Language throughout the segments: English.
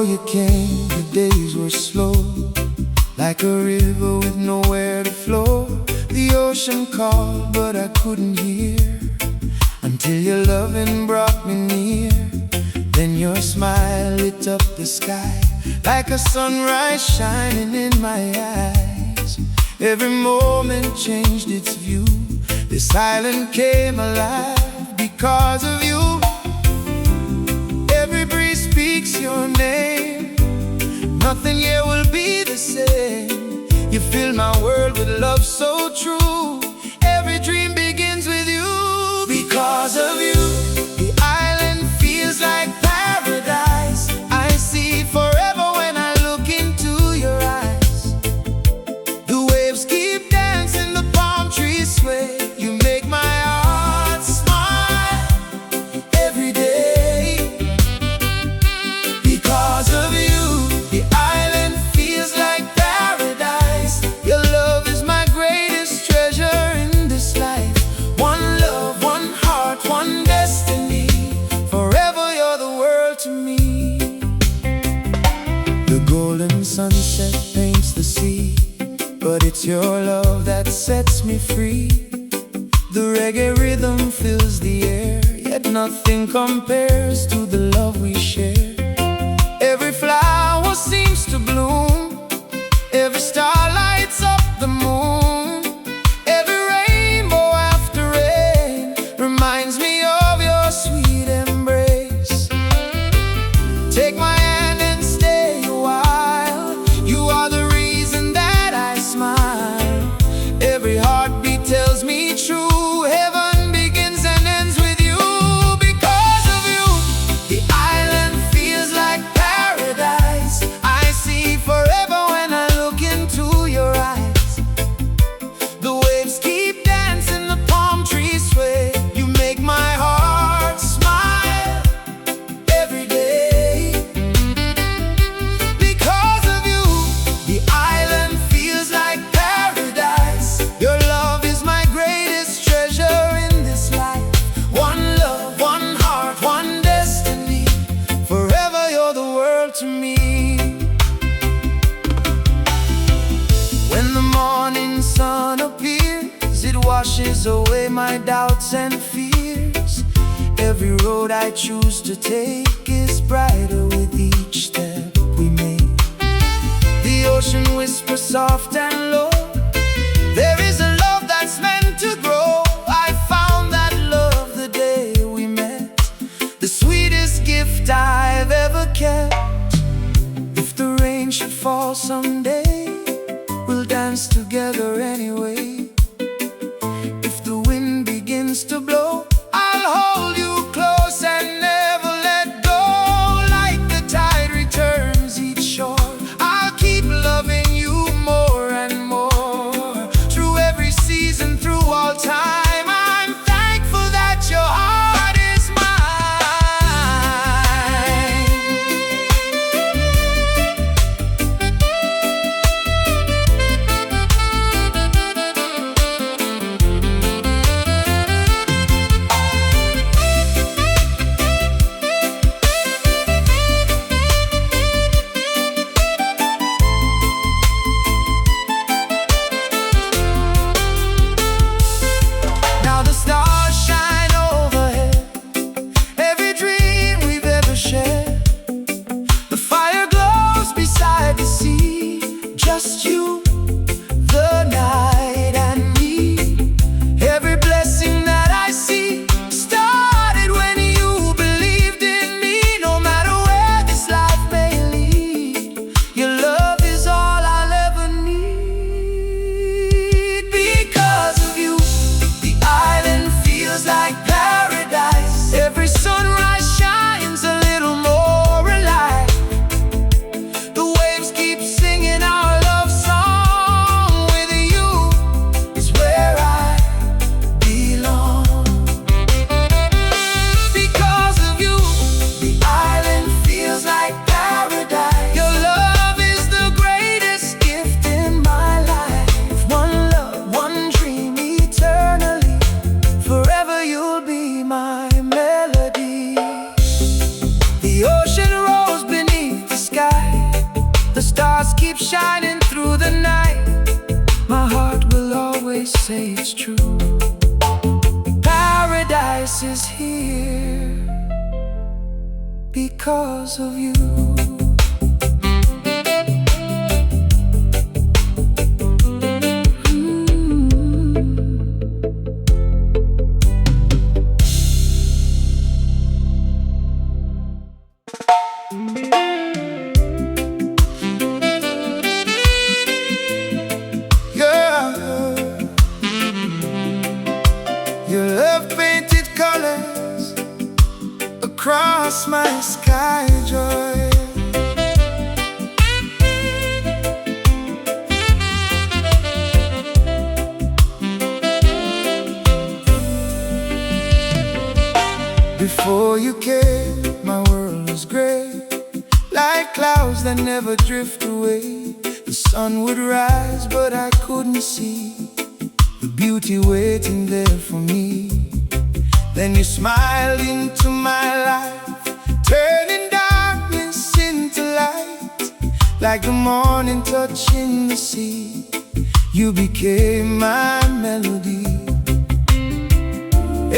Before you came, the days were slow, like a river with nowhere to flow. The ocean called, but I couldn't hear, until your loving brought me near. Then your smile lit up the sky, like a sunrise shining in my eyes. Every moment changed its view. This island came alive because of you. Every breeze speaks your name. Nothing here will be the same. You fill my world with love so true. Every dream begins with you. Because of you, the island feels like paradise. I see forever when I look into your eyes. The waves keep dancing, the palm trees sway. You make my heart smile every day. Because of you, the island feels like paradise. Your love is my greatest treasure in this life. One love, one heart, one destiny. Forever you're the world to me. The golden sunset paints the sea, but it's your love that sets me free. The reggae rhythm fills the air, yet nothing compares to the love we share. Every flower seems to bloom, every star lights up the moon. Every rainbow after rain reminds me of your sweet embrace. Take my hand and stay a while. You are the reason that I smile. Every heartbeat tells me true. Heaven begins and ends with you. Because of you, the island feels like paradise. I see forever when I look into your eyes. The waves keep dancing, the palm trees sway. You make my heart smile every day. Because of you, the island feels like paradise. Your love is my greatest treasure in this life. One love, one heart, one destiny. Forever you're the world to me. When the morning sun appears, it washes away my doubts and fears. Every road I choose to take is brighter with each step we make. The ocean whispers soft and low. There is a love that's meant to grow. I found that love the day we met, the sweetest gift I've ever kept. If the rain should fall someday, we'll dance together anyway. If the wind begins to blow, I'll hold you close and never let go. Like the tide returns each shore, I'll keep loving you more and more. Through every season, through all time, I'm thankful that your heart is mine. stars keep shining through the night, my heart will always say it's true. Paradise is here because of you. Your love painted colors across my sky, joy. Before you came, my world was gray, like clouds that never drift away. The sun would rise, but I couldn't see the beauty waiting there for me. Then you smiled into my life, turning darkness into light, like the morning touching the sea. You became my melody.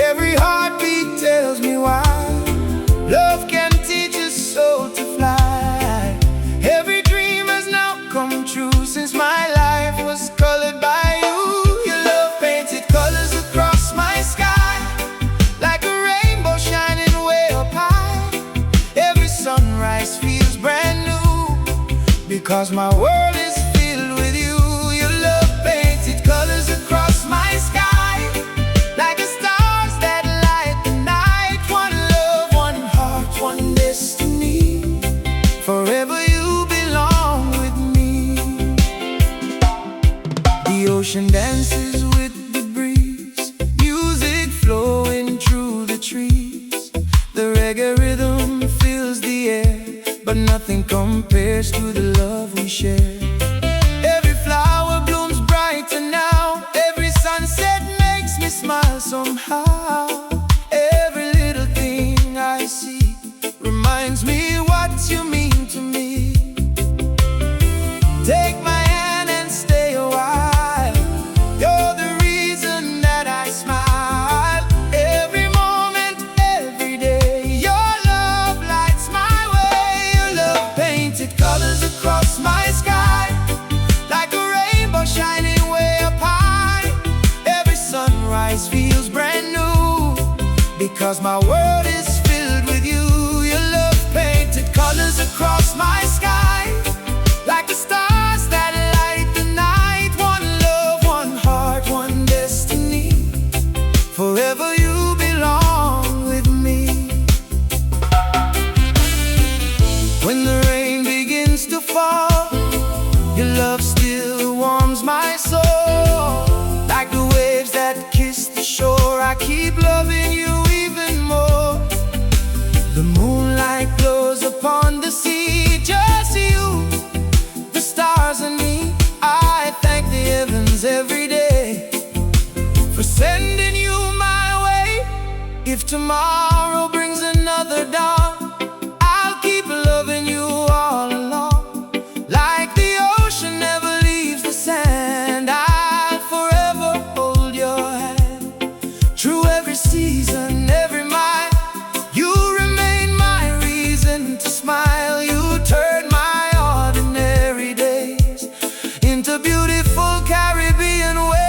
Every heartbeat tells me why love can teach a soul to fly. Every dream has now come true since my life was colored by you. Your love painted colors across my sky, like a rainbow shining way up high. Every sunrise feels brand new, because my world is filled with you. Your love painted colors across my sky, like a stars that light the night. One love, one heart, one destiny. Forever you belong with me. The ocean dances with the breeze, music flowing through the trees. The reggae rhythm fills the air, but nothing compares to the love we share. Every flower blooms brighter now, every sunset makes me smile somehow. Every little thing I see reminds me what you mean to me. Take my hand and stay a while. You're the reason that I smile. Every moment, every day, your love lights my way. Your love painted colors across my sky, like a rainbow shining way up high. Every sunrise feels brand new, because my world is filled with you. Your love painted colors across my sky, like the stars that light the night. One love, one heart, one destiny. Forever you belong with me. When the rain begins to fall, your love still warms my soul. Like the waves that kiss the shore, I keep loving you even more. The moonlight glows upon the sea, just you, the stars and me. I thank the heavens every day for sending you my way. If tomorrow brings another dawn, I'll keep loving you all along. Like the ocean never leaves the sand, I'll forever hold your hand. Through every season, every mile, you remain my reason to smile. You turn my ordinary days into beautiful Caribbean waves.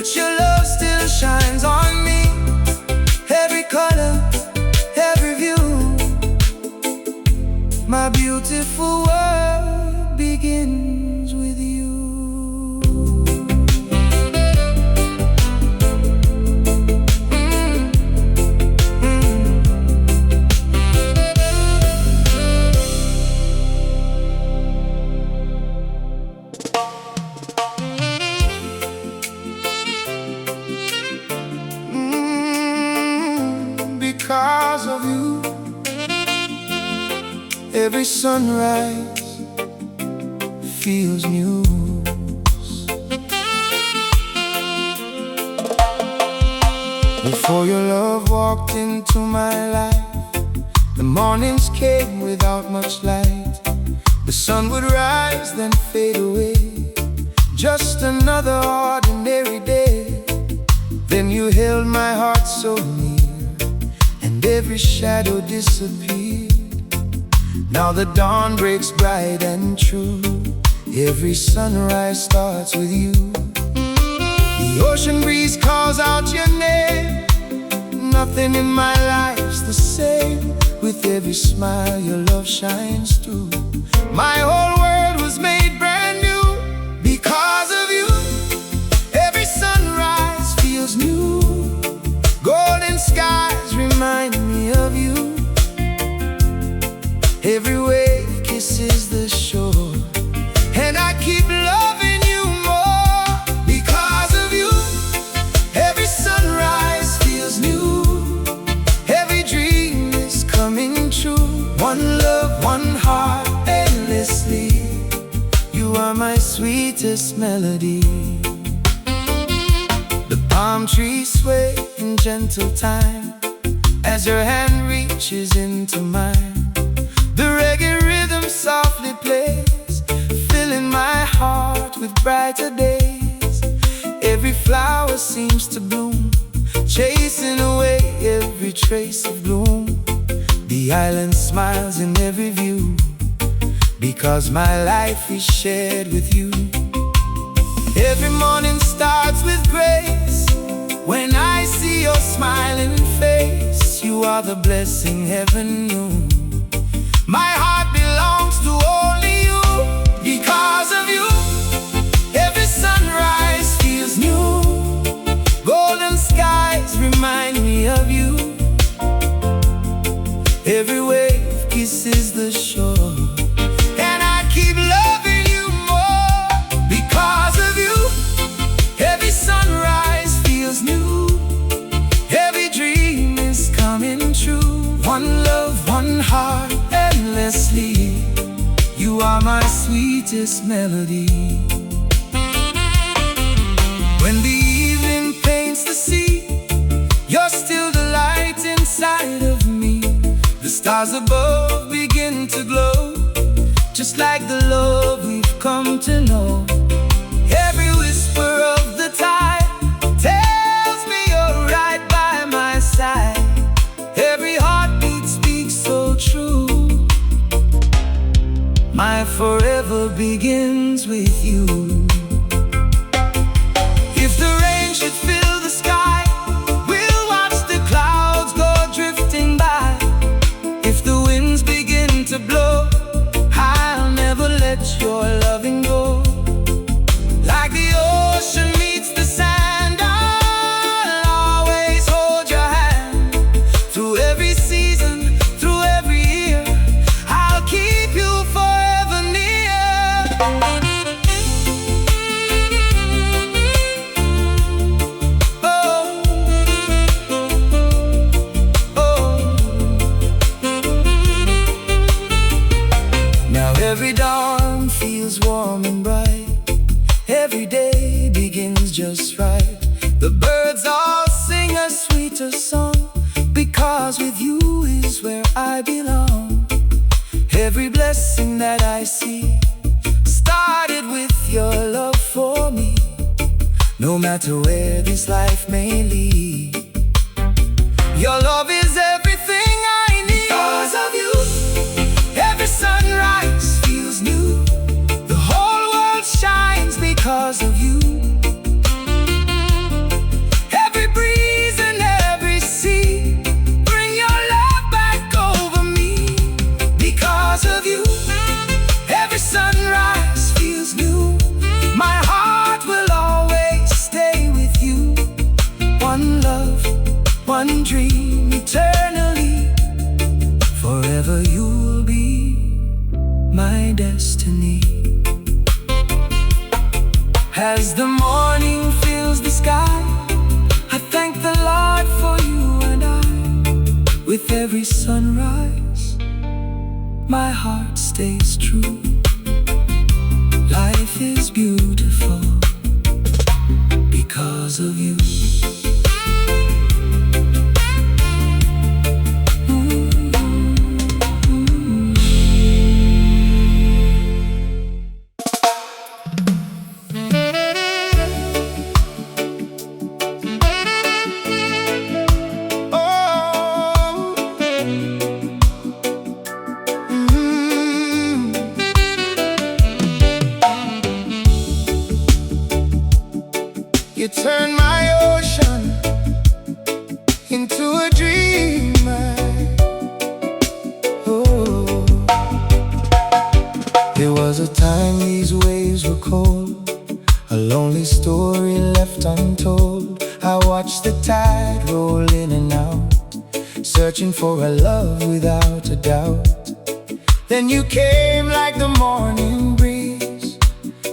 but your love still shines on me. Every color, every view, my beautiful world begins with you. Because of you, every sunrise feels new. Before your love walked into my life, the mornings came without much light. The sun would rise, then fade away, just another ordinary day. Then you held my heart so near, and every shadow disappeared. Now the dawn breaks bright and true. Every sunrise starts with you. The ocean breeze calls out your name. Nothing in my life's the same. With every smile your love shines through. My whole world was made brand new. Because of you, every sunrise feels new. Golden skies remind me of you. Every wave kisses the shore, and I keep loving you more. Because of you, every sunrise feels new. Every dream is coming true. One love, one heart, endlessly. You are my sweetest melody. The palm trees sway in gentle time as your hand reaches into mine. The reggae rhythm softly plays, filling my heart with brighter days. Every flower seems to bloom, chasing away every trace of gloom. The island smiles in every view, because my life is shared with you. Every morning starts with grace. When I see your smiling face, you are the blessing heaven knew. My heart belongs to only you. Because of you, every sunrise feels new. Golden skies remind me of you. Every wave kisses the shore, and I keep loving you more. Because of you, every sunrise feels new. Every dream is coming true. One love, one heart, endlessly. You are my sweetest melody. When the evening paints the sea, you're still the light inside of me. The stars above begin to glow, just like the love we've come to know. Every whisper of the tide tells me you're right by my side. Every heartbeat speaks so true. My forever begins with you. If the rain should fill the sky, we'll watch the clouds go drifting by. If the winds begin to blow, I'll never let your loving go. Like the ocean meets the sand, I'll always hold your hand. Through every season, through every year, I'll keep you forever near. Oh, oh. Now every dawn feels warm and bright. Every day begins just right. The birds all sing a sweeter song, because with you is where I belong. Every blessing that I see started with your love for me. No matter where this life may lead, your love is everything I need. Because of you, every sunrise feels new. The whole world shines because of you. As the morning fills the sky, I thank the Lord for you and I. With every sunrise, my heart stays true. Life is beautiful because of you. You turn my ocean into a dream. Oh, there was a time these waves were cold, a lonely story left untold. I watched the tide roll in and out, searching for a love without a doubt. Then you came like the morning breeze,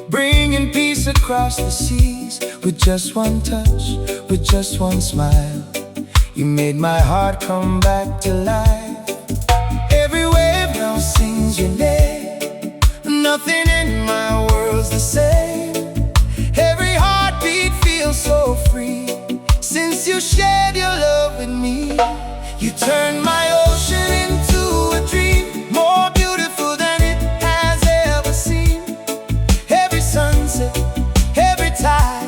bringing peace across the seas. With just one touch, with just one smile, you made my heart come back to life. Every wave now sings your name, nothing in my world's the same. Every heartbeat feels so free, since you shared your love with me. You turned my ocean into a dream, more beautiful than it has ever seen. Every sunset, every tide,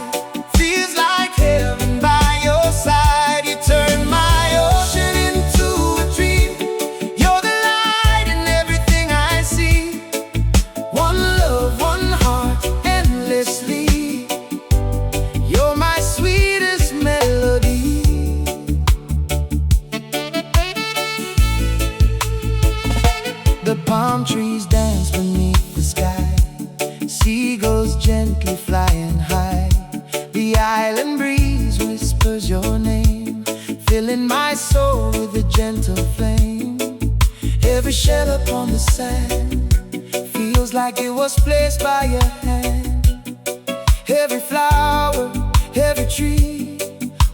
the palm trees dance beneath the sky, seagulls gently flying high. The island breeze whispers your name, filling my soul with a gentle flame. Every shell upon the sand feels like it was placed by your hand. Every flower, every tree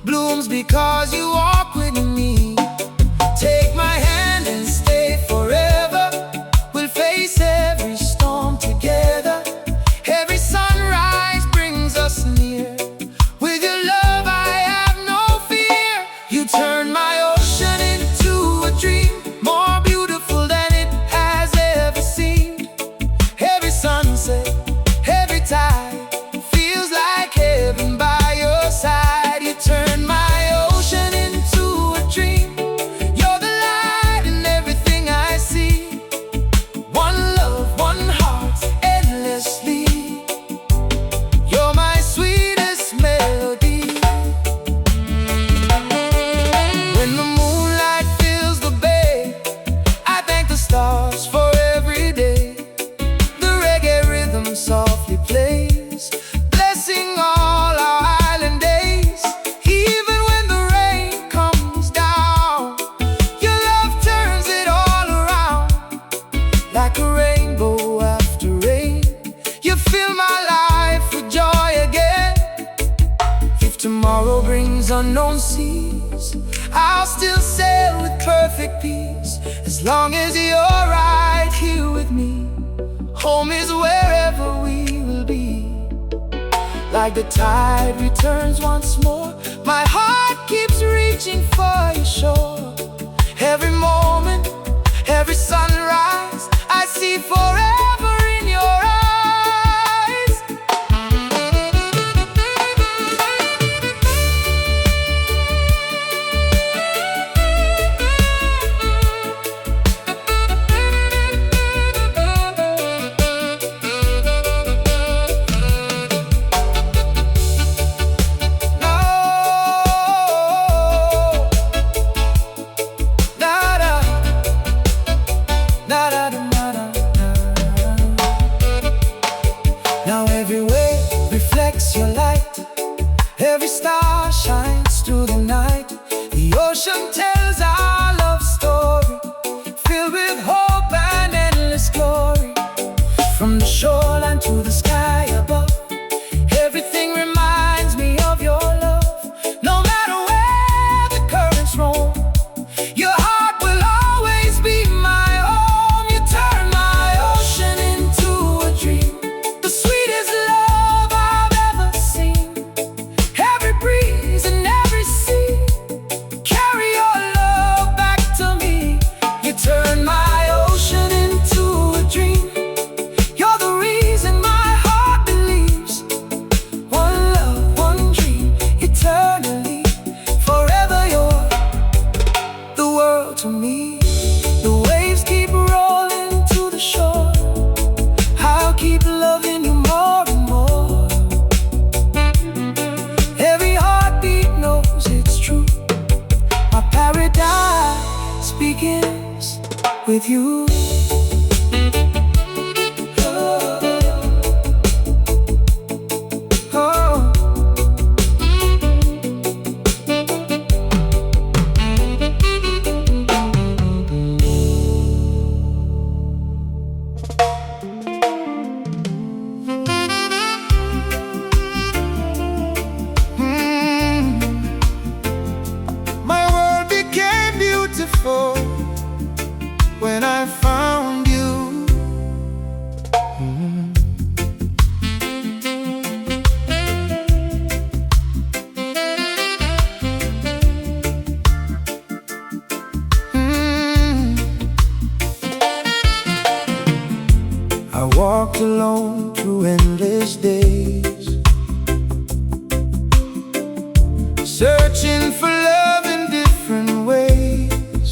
blooms because you walk with me. Take my hand and stay forever. Face every storm together. Every sunrise brings us near. With your love I have no fear. You turn my ocean into a dream, more beautiful than it has ever seemed. Every sunset, every tide feels like heaven by your side. You turn my ocean into a dream. You're the light in everything I see. One love, one heart, endlessly. You're my sweetest melody. When the moonlight fills the bay, I thank the stars for every day. The reggae rhythm softly plays, blessing all our island days. Even when the rain comes down, your love turns it all around. Like a rainbow after rain, you fill my life with joy again. If tomorrow brings unknown seas, I'll still sail with perfect peace. As long as you're right here with me, home is wherever we will be. Like the tide returns once more, my heart keeps reaching for your shore. Every moment, every sunrise, I see forever in your eyes. Now every wave reflects your light, every star shines through the night. The ocean tells our love story, filled with hope and endless glory. From the shoreline to the sky above, everything with you. Oh, my world became beautiful when I found you. I walked alone through endless days, searching for love in different ways.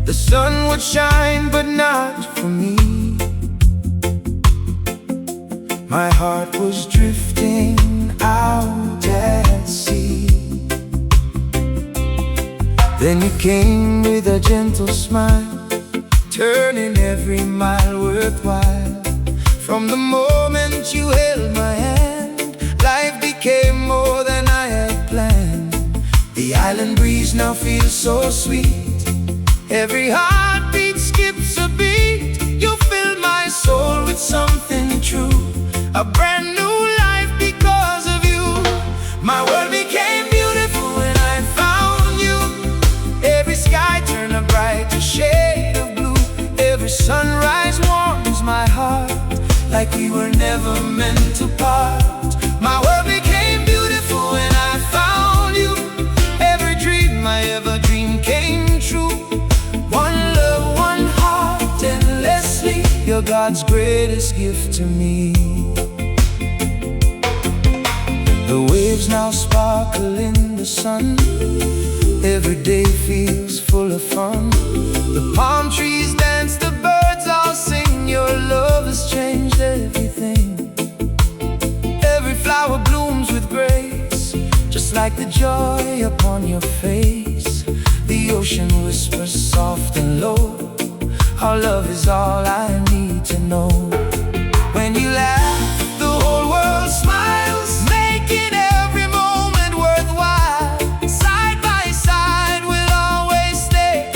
The sun would shine, but not for me. My heart was drifting out at sea. Then you came with a gentle smile, turning every mile worthwhile. From the moment you held my hand, life became more than I had planned. The island breeze now feels so sweet, every heartbeat skips a beat. You filled my soul with something true, a brand new life because of you. My world became beautiful when I found you. Every sky turned a brighter shade of blue. Every sunrise warms my heart, like we were never meant to part. My world became beautiful when I found you. Every dream I ever dreamed came true. One love, one heart, endlessly. You're God's greatest gift to me. The waves now sparkle in the sun. Every day feels full of fun. The palm trees dance, the birds all sing. Your love has changed everything. Every flower blooms with grace, just like the joy upon your face. The ocean whispers soft and low, our love is all I need to know. When you laugh, the whole world smiles, making every moment worthwhile. Side by side we'll always stay,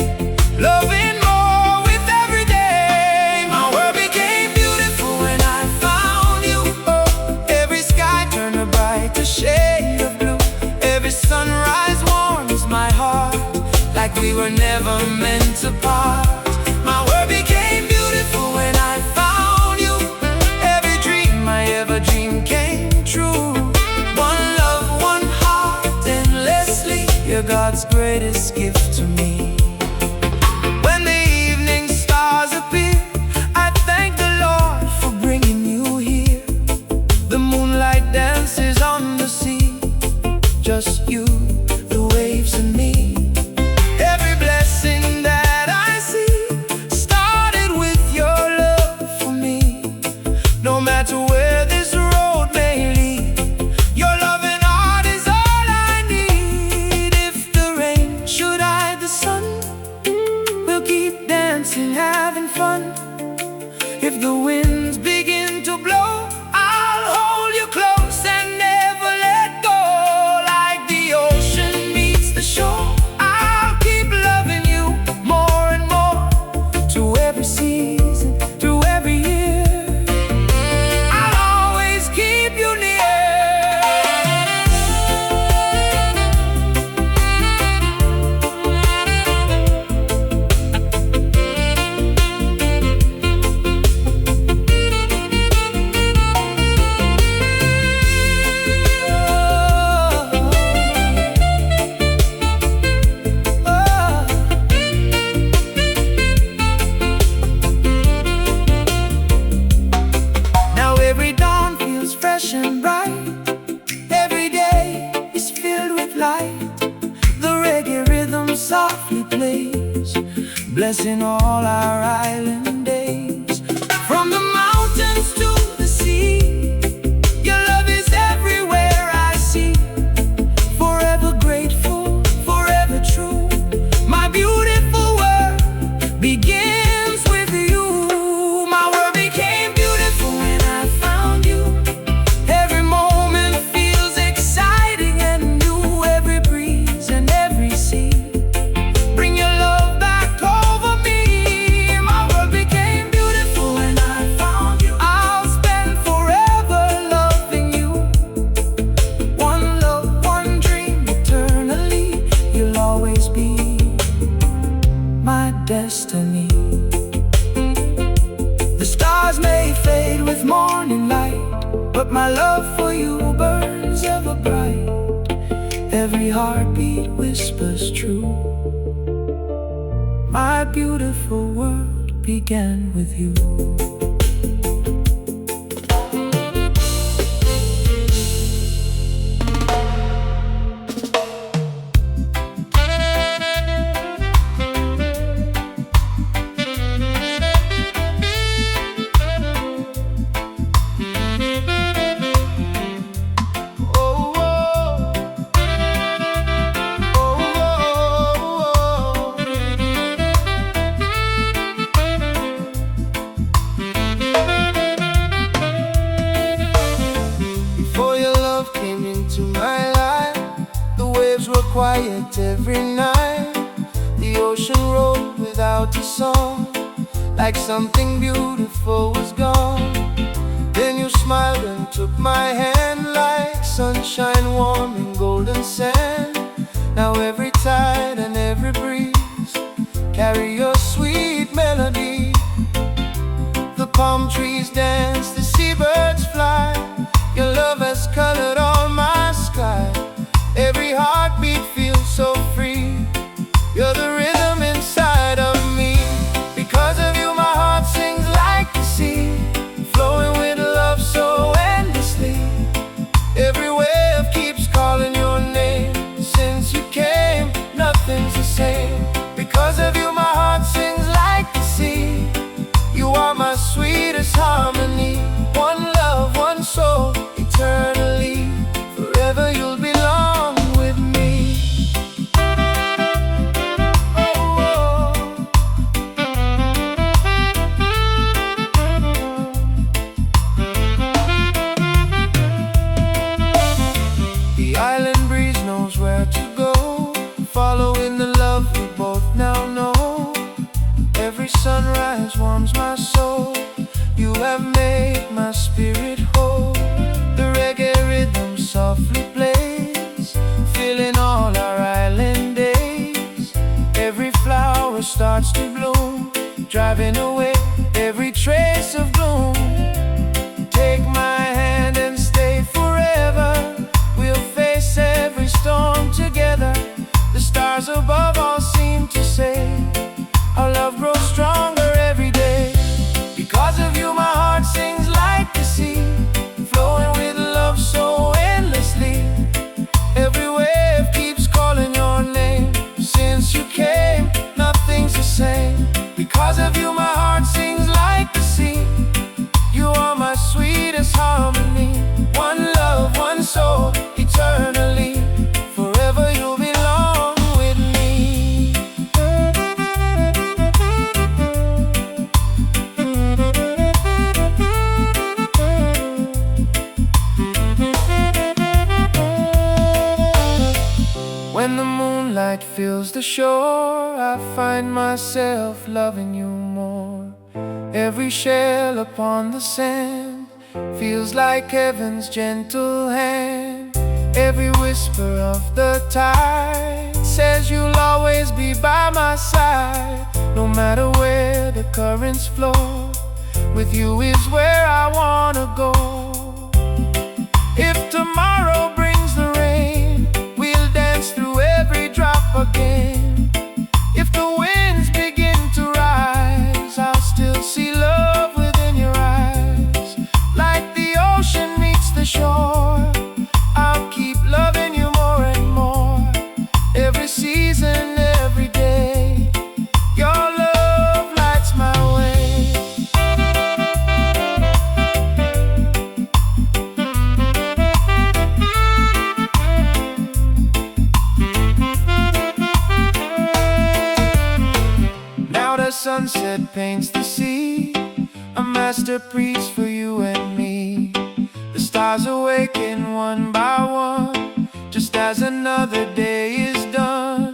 loving more with every day. My world became beautiful when I found you. Oh, every sky turned a brighter shade of blue. Every sunrise warms my heart, like we were never meant to part. My world became beautiful when I found you. Every dream I ever dreamed came true. One love, one heart, endlessly. You're God's greatest gift to me. When the evening stars appear, I thank the Lord for bringing you here. The moonlight dances on the sea, just you, the waves and me. Every blessing that I see started with your love for me. No matter where this road may lead, your loving heart is all I need. If the rain should hide the sun, we'll keep dancing, having fun. If the winds begin to blow, I'll hold you close and never let go. Like the ocean meets the shore, I'll keep loving you more and more. To every season, through every year, I'll always keep you near. Now every dawn feels fresh and bright. Every day is filled with light. The reggae rhythm softly plays, blessing all our island days. From the mountains to the sea, your love is everywhere I see. Forever grateful, forever true. My beautiful world heartbeat whispers true. My beautiful world began with you. Quiet every night. The ocean rolled without a song, like something beautiful was gone. Then you smiled and took my hand, like sunshine warm in golden sand. Now every tide and every breeze carry your sweet melody. The palm trees dance, the seabirds fly. Your love has colored all my sky. Every heartbeat feels so free. You're the rhythm inside of me. Because of you my heart sings like the sea, flowing with love so endlessly. Every wave keeps calling your name. Since you came, nothing's the same. Because of you my heart sings like the sea. You are my sweetest harmony. One love, one soul, eternally. Forever you'll belong with me. The island breeze knows where to go, following the love we both now know. Every sunrise warms my soul. You have made my spirit whole. The reggae rhythm softly plays, filling all our island days. Every flower starts to bloom, driving away every trace of gloom. Take my hand and stay forever. We'll face every storm together. The stars above all seem to say our love grows stronger every day. Because of you my heart sings like the sea, flowing with love so endlessly. Every wave keeps calling your name. Since you came, nothing's the same. Because of you my heart sings like the sea. You are my sweetest harmony. One love, one soul, eternally. Forever you'll belong with me. When the moonlight fills the shore, I find myself loving you more. Every shell upon the sand feels like heaven's gentle hand. Every whisper of the tide says you'll always be by my side. No matter where the currents flow, with you is where I wanna go. If tomorrow brings the rain, we'll dance through every drop again. If the winds begin to rise, I'll still see love within your eyes. Like the ocean meets the shore, I'll keep loving you more and more. Every season, every day, your love lights my way. Now the sunset paints the sea, a masterpiece for you and me. The stars awaken one by one, just as another day is done.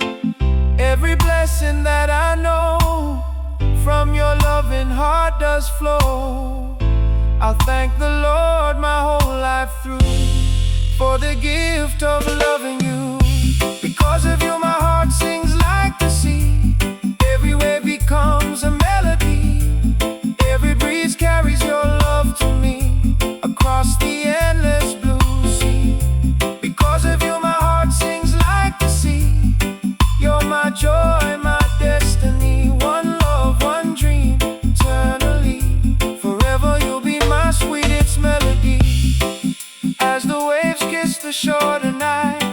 Every blessing that I know from your loving heart does flow. I'll thank the Lord my whole life through for the gift of loving you. Because of you my heart sings like the sea. Every wave becomes a melody. Every breeze carries your love to me across the endless blue sea. Because of you my heart sings like the shorter night.